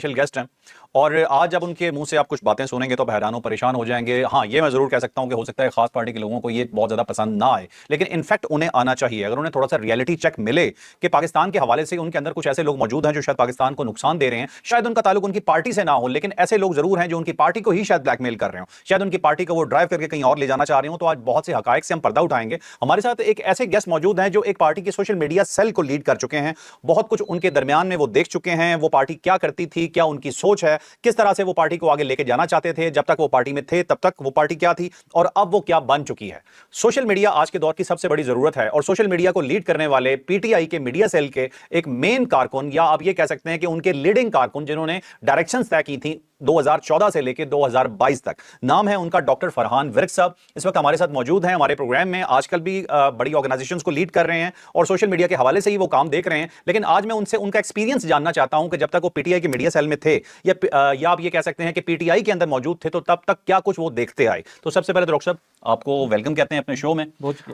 Special guest हैं और आज जब उनके मुंह से आप कुछ बातें सुनेंगे तो हैरान और परेशान हो जाएंगे। हाँ, ये मैं जरूर कह सकता हूं कि हो सकता है खास पार्टी के लोगों को ये बहुत ज्यादा पसंद ना आए, लेकिन इनफैक्ट उन्हें आना चाहिए। अगर उन्हें थोड़ा सा रियलिटी चेक मिले कि पाकिस्तान के हवाले से उनके अंदर कुछ ऐसे लोग मौजूद हैं जो शायद पाकिस्तान को नुकसान दे रहे हैं, शायद उनका ताल्लुक उनकी पार्टी से ना हो, लेकिन ऐसे लोग जरूर हैं जो उनकी पार्टी को ही शायद ब्लैकमेल कर रहे हो, शायद उनकी पार्टी को वो ड्राइव करके कहीं और ले जाना चाह रहे हो। तो आज बहुत से हकायक से हम पर्दा उठाएंगे। हमारे साथ एक ऐसे गेस्ट मौजूद हैं जो एक पार्टी के सोशल मीडिया सेल को लीड कर चुके हैं, बहुत कुछ उनके दरमियान में वो देख चुके हैं, वो पार्टी क्या करती थी, क्या उनकी सोच है, किस तरह से वो पार्टी को आगे लेके जाना चाहते थे, जब तक वो पार्टी में थे तब तक वो पार्टी क्या थी और अब वो क्या बन चुकी है। सोशल मीडिया आज के दौर की सबसे बड़ी जरूरत है और सोशल मीडिया को लीड करने वाले पीटीआई के मीडिया सेल के एक मेन कारकुन, या आप ये कह सकते हैं कि उनके लीडिंग कारकुन जिन्होंने डायरेक्शंस तय की थी 2014 से लेकर 2022 तक, नाम है उनका डॉक्टर फरहान विर्क साहब। इस वक्त हमारे साथ मौजूद हैं हमारे प्रोग्राम में। आजकल भी बड़ी ऑर्गेनाइजेशंस को लीड कर रहे हैं और सोशल मीडिया के हवाले से ही वो काम देख रहे हैं, लेकिन आज मैं उनसे उनका एक्सपीरियंस जानना चाहता हूं कि जब तक वो पीटीआई के मीडिया सेल में थे या आप ये कह सकते हैं कि पीटीआई के अंदर मौजूद थे, तो तब तक क्या कुछ वो देखते आए। तो सबसे पहले डॉक्टर साहब आपको वेलकम कहते हैं अपने शो में।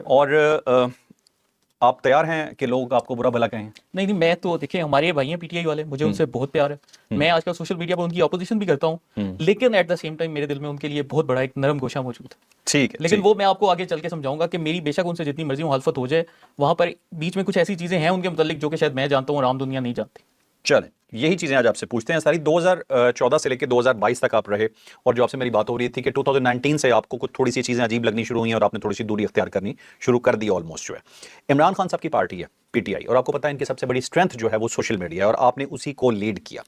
और आप तैयार हैं कि लोग आपको बुरा भला कहें? नहीं, मैं तो देखिए, हमारे भाई हैं पीटीआई वाले, मुझे उनसे बहुत प्यार है। मैं आजकल सोशल मीडिया पर उनकी ऑपोजिशन भी करता हूं, लेकिन एट द सेम टाइम मेरे दिल में उनके लिए बहुत बड़ा एक नरम गोशा मौजूद है। ठीक है, लेकिन वो मैं आपको आगे चल के समझाऊंगा कि मेरी बेशक उनसे जितनी मर्जी मुखालफत हो जाए, वहां पर बीच में कुछ ऐसी चीजें हैं उनके मुतालिक जो कि शायद मैं जानता हूं और आम दुनिया नहीं जानती। चलें, यही चीजें आज आपसे पूछते हैं सारी। 2014 से लेकर 2022 तक आप रहे और जो आपसे मेरी बात हो रही थी कि 2019 से आपको कुछ थोड़ी सी चीजें अजीब लगनी शुरू हुई और आपने थोड़ी सी दूरी अख्तियार करनी शुरू कर दी ऑलमोस्ट। जो है इमरान खान साहब की पार्टी है पीटीआई, और आपको पता है इनकी सबसे बड़ी स्ट्रेंथ जो है वो सोशल मीडिया है और आपने उसी को लीड किया।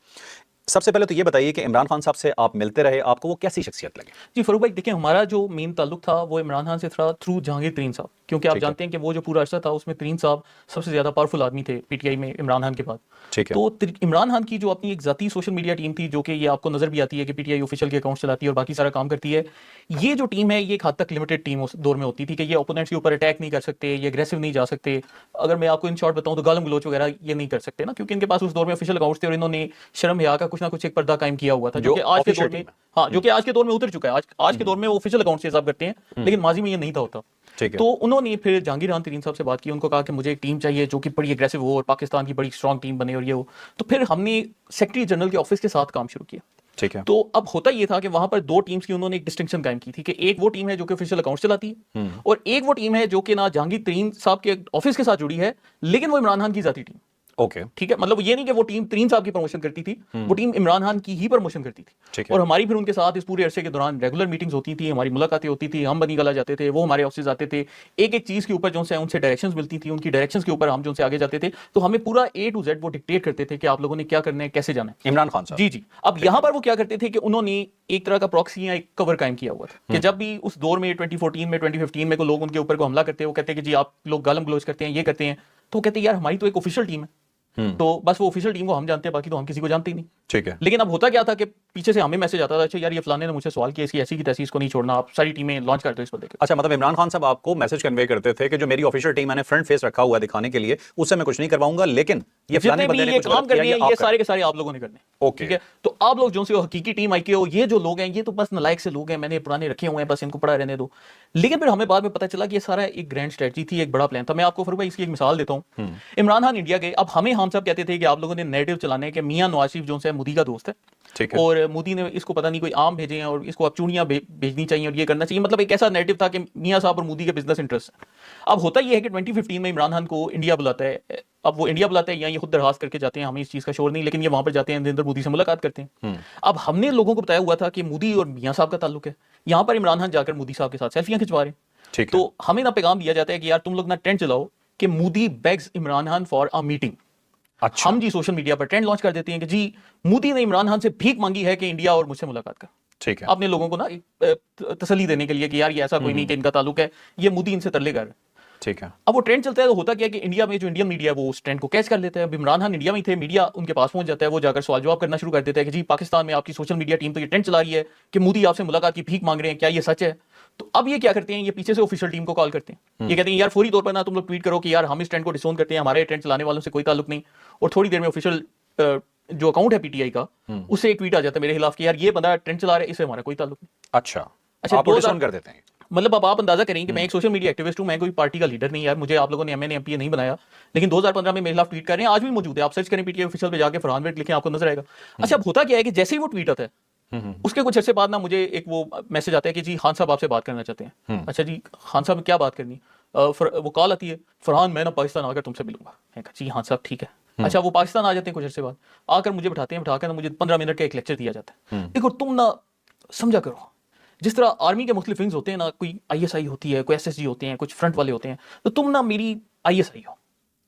सबसे पहले तो ये बताइए कि इमरान खान साहब से आप मिलते रहे, आपको वो कैसी शख्सियत लगे? जी फरूक भाई, देखिए, हमारा जो मेन ताल्लुक था वो इमरान खान से था थ्रू जहांगीर तरीन साहब, क्योंकि आप जानते हैं कि वो जो पूरा अरसा था उसमें तरीन साहब सबसे ज्यादा पावरफुल आदमी थे पीटीआई में इमरान खान के बाद। ठीक है। तो इमरान खान की जो अपनी एक जाती सोशल मीडिया टीम थी, जो कि ये आपको नजर भी आती है कि पीटीआई ऑफिशियल के अकाउंट चलाती है और बाकी सारा काम करती है, ये जो टीम है ये एक हद तक लिमिटेड टीम उस दौर में होती थी कि ये ओपोनेंट्स के ऊपर अटैक नहीं कर सकते, ये अग्रेसिव नहीं जा सकते। अगर मैं आपको इन शॉर्ट बताऊं तो गालम गलोच वगैरह ये नहीं कर सकते ना, क्योंकि इनके पास उस दौर में ऑफिशियल अकाउंट्स थे और इन्होंने शर्म हया का कुछ ना कुछ एक पर्दा कायम किया हुआ था, जो कि आज के दौर में, हाँ, जो कि आज के दौर में उतर चुका है। आज के दौर में वो ऑफिशियल अकाउंट से हिसाब करते हैं, लेकिन माजी में ये नहीं था होता। तो उन्होंने फिर जहांगीर खान तरीन साहब से बात की, उनको कहा कि मुझे एक टीम चाहिए जो कि बड़ी एग्रेसिव हो और पाकिस्तान की बड़ी स्ट्रांग टीम बने और ये हो। तो फिर हमने सेक्रेटरी जनरल के ऑफिस के साथ काम शुरू किया। ठीक है। तो अब होता ये था कि वहां पर दो टीम्स की उन्होंने एक डिस्टिंक्शन कायम की थी कि एक वो टीम है जो कि ऑफिशियल अकाउंट चलाती है और एक वो टीम है जो कि ना जहांगीर तरीन साहब के ऑफिस के साथ जुड़ी है, लेकिन वो इमरान खान की जाती टीम। ओके, ठीक है, मतलब ये नहीं कि वो टीम तरीन साहब की प्रमोशन करती थी, वो टीम इमरान खान की ही प्रमोशन करती थी। और हमारी फिर उनके साथ इस पूरे अरसे के दौरान रेगुलर मीटिंग्स होती थी, हमारी मुलाकातें होती थी, हम बनी गला जाते थे, वो हमारे ऑफिस आते थे, एक एक चीज के ऊपर जो उनसे डायरेक्शंस मिलती थी, उनकी डायरेक्शंस के ऊपर हम जो आगे जाते थे। तो हमें पूरा A to Z वो डिक्टेट करते थे कि आप लोगों ने क्या करना है, कैसे जाना है। इमरान खान साहब, जी। अब यहाँ पर वो क्या करते थे कि उन्होंने एक तरह का प्रॉक्सी या एक कवर कायम किया हुआ था कि जब भी उस दौर में 2014 में 2015 में को लोग उनके ऊपर को हमला करते हैं, वो कहते हैं कि जी आप लोग गालम गलोच करते हैं, ये करते हैं, तो कहते हैं यार हमारी तो एक ऑफिशियल टीम है, तो बस वो ऑफिशियल टीम को हम जानते हैं, बाकी तो हम किसी को जानते ही नहीं। ठीक है। लेकिन अब होता क्या था कि पीछे से हमें मैसेज आता था, अच्छा यार ये फलाने ने मुझसे सवाल किया, इसकी ऐसी की तैसी, इसको नहीं छोड़ना, आप सारी टीमें लॉन्च कर दो इस बंदे के। अच्छा, मतलब इमरान खान साहब आपको मैसेज कन्वे करते थे कि जो मेरी ऑफिशियल टीम मैंने फ्रंट फेस रखा हुआ है दिखाने के लिए, उससे मैं कुछ नहीं करवाऊंगा, लेकिन ये फलाने बंदे ने ये काम करने हैं, ये सारे के सारे आप लोगों ने करने। ओके, ठीक है। तो आप लोग जो से हकीकी टीम आई के हो, ये जो लोग हैं ये तो बस नलायक से लोग हैं, मैंने पुराने रखे हुए हैं, बस इनको पड़ा रहने दो। लेकिन फिर हमें बाद में पता चला कि ये सारा एक ग्रैंड स्ट्रेटजी थी, एक बड़ा प्लान था। मैं आपको फरूक भाई इसकी एक मिसाल देता हूँ। इमरान खान इंडिया गए, अब हमें हम सब कहते थे कि आप लोगों ने नैरेटिव चलाने है कि मियां नवाज शरीफ जो है मोदी का दोस्त है, ठीक है, और मोदी ने इसको पता नहीं कोई आम भेजे हैं और इसको अब चूड़ियां भेजनी चाहिए और ये करना चाहिए। मतलब एक ऐसा नैरेटिव था कि मियां साहब और मोदी के बिजनेस इंटरेस्ट है। अब होता यह है कि 2015 में इमरान खान को इंडिया बुलाता है। अब वो इंडिया बुलाते हैं या ये खुद दरखास्त करके जाते हैं, हमें इस चीज का शोर नहीं, लेकिन ये वहां पर जाते हैं, नरेंद्र मोदी से मुलाकात करते हैं। अब हमने लोगों को बताया हुआ था कि मोदी और मियां साहब का ताल्लुक है, यहाँ पर इमरान खान जाकर मोदी साहब के साथ सेल्फियां खिंचवा रहे हैं। तो हमें ना पैगाम दिया जाता है कि यार तुम लोग ना ट्रेंड चलाओ कि Modi bags Imran Khan for a meeting. अच्छा, हम जी सोशल मीडिया पर ट्रेंड लॉन्च कर देते हैं कि जी मोदी ने इमरान खान से भीख मांगी है कि इंडिया और मुझसे मुलाकात कर। ठीक है। अपने लोगों को ना तसल्ली देने के लिए कि यार ये ऐसा कोई नहीं कि इनका ताल्लुक है, ये मोदी इनसे तरले कर रहे हैं। ठीक है। अब वो ट्रेंड चलता है तो होता क्या है कि इंडिया में जो इंडियन मीडिया वो उस ट्रेंड को कैच कर लेता है। अब इमरान खान इंडिया में थे, मीडिया उनके पास पहुंच जाता है, वो जाकर सवाल जवाब करना शुरू कर देता है कि जी पाकिस्तान में आपकी सोशल मीडिया टीम तो ये ट्रेंड चला रही है कि मोदी आपसे मुलाकात की भीख मांग रहे हैं, क्या ये सच है? तो अब ये क्या करते हैं, ये पीछे से ऑफिशियल टीम को कॉल करते हैं, ये कहते हैं यार फौरी तौर पर ना तुम लोग ट्वीट करो कि यार हम इस ट्रेंड को डिसोन करते हैं, हमारे ट्रेंड चलाने वालों से कोई ताल्लुक नहीं। और थोड़ी देर में ऑफिशियल जो अकाउंट है पीटीआई का, उससे एक ट्वीट आ जाता है मेरे खिलाफ कि यार ये बंदा ट्रेंड चला रहा है, इससे हमारा कोई ताल्लुक नहीं। अच्छा, आप डिसोन कर देते हैं। मतलब अब आप अंदाजा करें कि मैं एक सोशल मीडिया एक्टिविस्ट हूं, मैं कोई पार्टी का लीडर नहीं यार, मुझे आप लोगों ने एमएनए एमपीए नहीं बनाया, लेकिन 2015 में मेरे खिलाफ ट्वीट कर रहे हैं, आज भी मौजूद है, आप सर्च करें पीटीआई ऑफिशियल पे जाके फरहान वेट लिखें, आपको नजर आएगा। अच्छा, अब होता क्या है कि जैसे ही वो ट्वीट आता है उसके कुछ अर्से बाद ना मुझे एक वो मैसेज आता है कि जी खान साहब आपसे बात करना चाहते हैं। अच्छा जी, खान साहब क्या बात करनी? वो कॉल आती है, फरहान मैं ना पाकिस्तान आकर तुमसे मिलूंगा। मैं कहा जी हाँ साहब ठीक है। अच्छा, वो पाकिस्तान आ जाते हैं कुछ अर्से बाद, आकर मुझे बिठाते हैं, बिठाकर मुझे 15 मिनट का एक लेक्चर दिया जाता है। देखो तुम ना समझा करो, जिस तरह आर्मी के मुख्तलिफ विंग्स होते हैं ना, कोई आईएसआई होती है, कोई एसएसजी होते हैं, कुछ फ्रंट वाले होते हैं, तो तुम ना मेरी आईएसआई हो,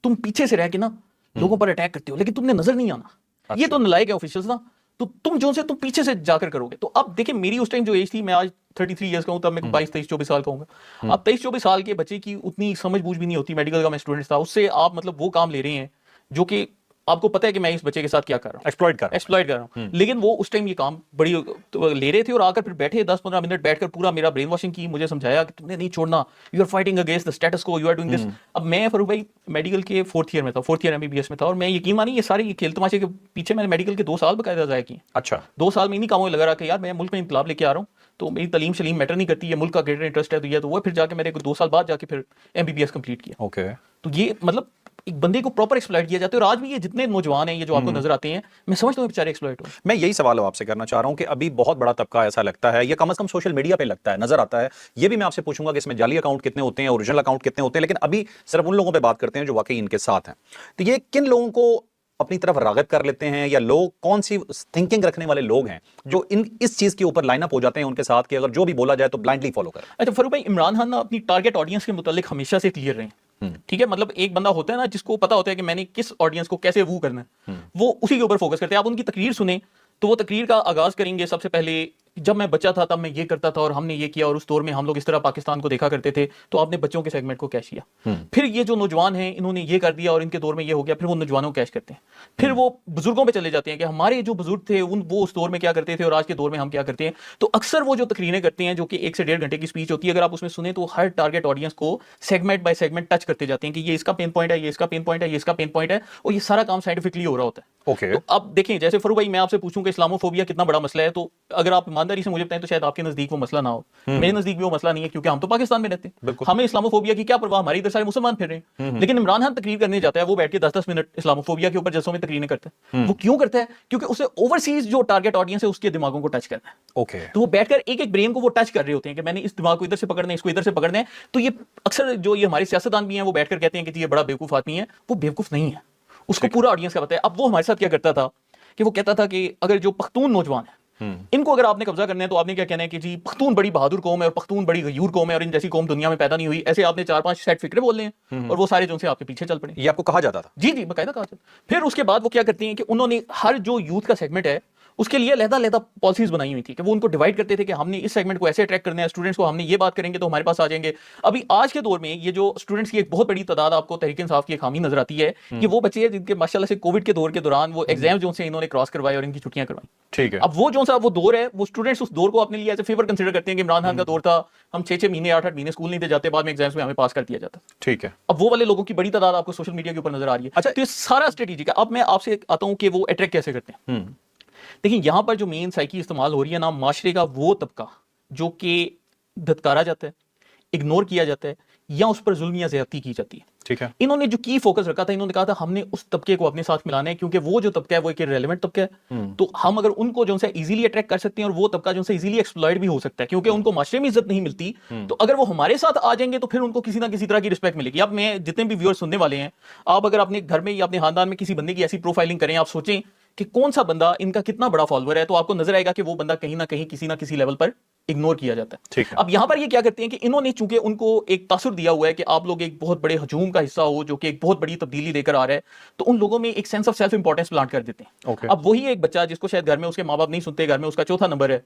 तुम पीछे से रह के ना लोगों पर अटैक करते हो, लेकिन तुमने नजर नहीं आना। ये तो नलायक है ऑफिशियल्स ना, तो तुम जो से तुम पीछे से जाकर करोगे। तो अब देखिए मेरी उस टाइम जो एज थी, मैं आज 33 ईयर्स का हूं, तब मैं 22 23 24 साल का हूँ। अब 23 24 साल के बच्चे की उतनी समझ बूझ भी नहीं होती, मेडिकल का मैं स्टूडेंट था, उससे आप मतलब वो काम ले रहे हैं जो कि आपको पता है कि मैं इस बच्चे के साथ क्या कर रहा हूँ, एक्सप्लॉइट कर रहा हूँ। लेकिन वो उस टाइम ये काम बड़ी तो ले रहे थे और आकर फिर बैठे 10-15 मिनट बैठकर पूरा मेरा ब्रेन वॉशिंग की, मुझे समझाया कि तुमने नहीं छोड़ना, you are fighting against the status quo, you are doing this. अब मैं फरूक भाई मेडिकल के 4th ईयर में था, 4th ईयर एमबीबीएस में था, और मैं यकीन मानिए ये सारे खेल तमाशे के पीछे मैंने मेडिकल के 2 साल बकायदा ज़ाया किए। अच्छा, 2 साल में इन्हीं कामों में लगा रहा कि यार मैं मुल्क में इंकलाब लेके आ रहा हूँ, तो मेरी तलीम शलीम मैटर नहीं करती है, मुल्क का ग्रेटर इंटरेस्ट है, तो ये तो वो फिर जाके मैंने 2 साल बाद जाके फिर एमबीबीएस कंप्लीट किया। ओके। तो ये मतलब एक बंदे को प्रॉपर एक्सप्लॉइट किया जाता है, और आज भी ये जितने नौजवान हैं ये जो आपको नजर आते हैं, मैं समझता हूँ बेचारे एक्सप्लॉइट हो। मैं यही सवाल आपसे करना चाह रहा हूं कि अभी बहुत बड़ा तबका ऐसा लगता है, ये कम से कम सोशल मीडिया पे लगता है, नजर आता है। ये भी मैं आपसे पूछूंगा कि इसमें जाली अकाउंट कितने होते हैं, ओरिजिनल अकाउंट कितने होते हैं, लेकिन अभी सिर्फ उन लोगों पे बात करते हैं जो वाकई इनके साथ हैं। तो ये किन लोगों को अपनी तरफ राग़िब कर लेते हैं, या लोग कौन सी थिंकिंग रखने वाले लोग हैं जो इस चीज के ऊपर लाइन अप हो जाते हैं उनके साथ कि अगर जो भी बोला जाए तो ब्लाइंडली फॉलो करें? अच्छा फरूक भाई, इमरान खान ना अपनी टारगेट ऑडियंस के मुतालिक हमेशा से क्लियर रहे हैं, ठीक है। मतलब एक बंदा होता है ना जिसको पता होता है कि मैंने किस ऑडियंस को कैसे वू करना है, वो उसी के ऊपर फोकस करते हैं। आप उनकी तकरीर सुने तो वो तकरीर का आगाज करेंगे सबसे पहले, जब मैं बच्चा था तब मैं ये करता था और हमने ये किया और उस दौर में हम लोग इस तरह पाकिस्तान को देखा करते थे, तो आपने बच्चों के सेगमेंट को कैश किया। फिर ये जो नौजवान हैं इन्होंने ये कर दिया और इनके दौर में ये हो गया, फिर वो नौजवानों को कैश करते हैं। फिर वो बुजुर्गों पे चले जाते हैं कि हमारे जो बुजुर्ग थे वो उस दौर में क्या करते थे और आज के दौर में हम क्या करते हैं। तो अक्सर वो जो तकरीरें करते हैं जो कि 1 से 1.5 घंटे की स्पीच होती है, अगर आप उसमें सुने तो हर टारगेट ऑडियंस को सेगमेंट बाय सेगमेंट टच करते जाते हैं कि ये इसका पेन पॉइंट है, ये इसका पेन पॉइंट है, ये इसका पेन पॉइंट है, और ये सारा काम साइंटिफिकली हो रहा होता है। ओके। तो अब देखें, जैसे फरूक भाई मैं आपसे पूछूं कि इस्लामोफोबिया कितना बड़ा मसला है, तो अगर आप ईमानदारी से मुझे बताएं तो शायद आपके नजदीक वो मसला ना हो, मेरे नजदीक भी वो मसला नहीं है, क्योंकि हम तो पाकिस्तान में रहते हैं, हमें इस्लामोफोबिया की क्या परवाह, हमारे इधर सारे मुसलमान फिर रहे हैं। लेकिन इमरान खान तकरीर करने जाता है, वो बैठ के 10-10 मिनट इस्लामोफोबिया के ऊपर जलसों में तकरीरें करता है। वो क्यों करता है? क्योंकि उसे ओवरसीज जो टारगेट ऑडियंस है उसके दिमागों को टच करना है। ओके। तो वो बैठकर एक एक ब्रेन को वो टच कर रहे होते हैं कि मैंने इस दिमाग को इधर से पकड़ना है, इसको इधर से पकड़ना है। तो ये अक्सर जो ये हमारे सियासतदान भी हैं वो बैठकर कहते हैं कि ये बड़ा बेवकूफ आदमी है, वो बेवकूफ नहीं है, उसको पूरा ऑडियंस का पता है। अब वो हमारे साथ क्या करता था कि वो कहता था कि अगर जो पख्तून नौजवान है इनको अगर आपने कब्जा करना है तो आपने क्या कहना है कि जी पख्तून बड़ी बहादुर कौम है और पख्तून बड़ी गयूर कौम है और इन जैसी कौम दुनिया में पैदा नहीं हुई, ऐसे आपने 4-5 सेट फिक्रे बोलने हैं और वो सारे जो से आपके पीछे चल पड़े। ये आपको कहा जाता था? जी जी, बकायदा कहा जाता। फिर उसके बाद वो क्या करते हैं कि उन्होंने हर जो यूथ का सेगमेंट है उसके लिए अलग-अलग पॉलिसीज बनाई हुई थी कि वो उनको डिवाइड करते थे कि हमने इस सेगमेंट को ऐसे अट्रैक्ट करना है, स्टूडेंट्स को हमने ये बात करेंगे तो हमारे पास आ जाएंगे। अभी आज के दौर में ये जो स्टूडेंट्स की एक बहुत बड़ी तादाद आपको तहरीक-ए-इंसाफ की एक खामी नजर आती है कि वो बच्चे हैं जिनके माशाल्लाह से कोविड के दौर के दौरान वो एग्जाम जो से इन्होंने क्रॉस करवाए और इनकी छुट्टियां करवाई। ठीक है। अब वो जो सा वो दौर है, वो स्टूडेंट्स उस दौर को अपने लिए एज ए फेवर कंसीडर करते हैं कि इमरान खान का दौर था, हम 6-6 महीने 8-8 महीने स्कूल नहीं थे जाते, बाद में एग्जाम्स में हमें पास कर दिया जाता। ठीक है। अब वो वाले लोगों की बड़ी तादाद आपको सोशल मीडिया के ऊपर नजर आ रही है। अच्छा, तो ये सारा स्ट्रेटेजिक है। अब मैं आपसे आता हूं कि वो अट्रैक्ट कैसे करते हैं। देखिए यहां पर जो मेन साइकी इस्तेमाल हो रही है ना, माशरे का वो तबका जो कि धत्कारा जाता है, इग्नोर किया जाता है या उस पर जुल्म या ज्यादती की जाती है। ठीक है। इन्होंने जो की फोकस रखा था, इन्होंने कहा था हमने उस तबके को अपने साथ मिलाना है क्योंकि वो जो तबका है वो एक रेलेवेंट तबका है, तो हम अगर उनको जो है इजीली अट्रैक्ट कर सकते हैं और वो तबका जो है इजीली एक्सप्लॉइट भी हो सकता है क्योंकि उनको माशरे में इज्जत नहीं मिलती, तो अगर वो हमारे साथ आ जाएंगे तो फिर उनको किसी ना किसी तरह की रिस्पेक्ट मिलेगी। अब मैं जितने भी व्यूअर्स सुनने वाले हैं, आप अगर अपने घर में या अपने खानदान में किसी बंदे की ऐसी प्रोफाइलिंग करें, आप सोचें कि कौन सा बंदा इनका कितना बड़ा फॉलोअर है, तो आपको नजर आएगा कि वो बंदा कहीं ना कहीं किसी ना किसी लेवल पर इग्नोर किया जाता है। ठीक है। अब यहां पर ये क्या करते हैं कि इन्होंने चूंकि उनको एक तासुर दिया हुआ है कि आप लोग एक बहुत बड़े हजूम का हिस्सा हो जो कि एक बहुत बड़ी तब्दीली लेकर आ रहा है, तो उन लोगों में एक sense of self importance plant कर देते हैं। Okay. अब वही एक बच्चा जिसको शायद घर में उसके माँ बाप नहीं सुनते, घर में उसका चौथा नंबर है,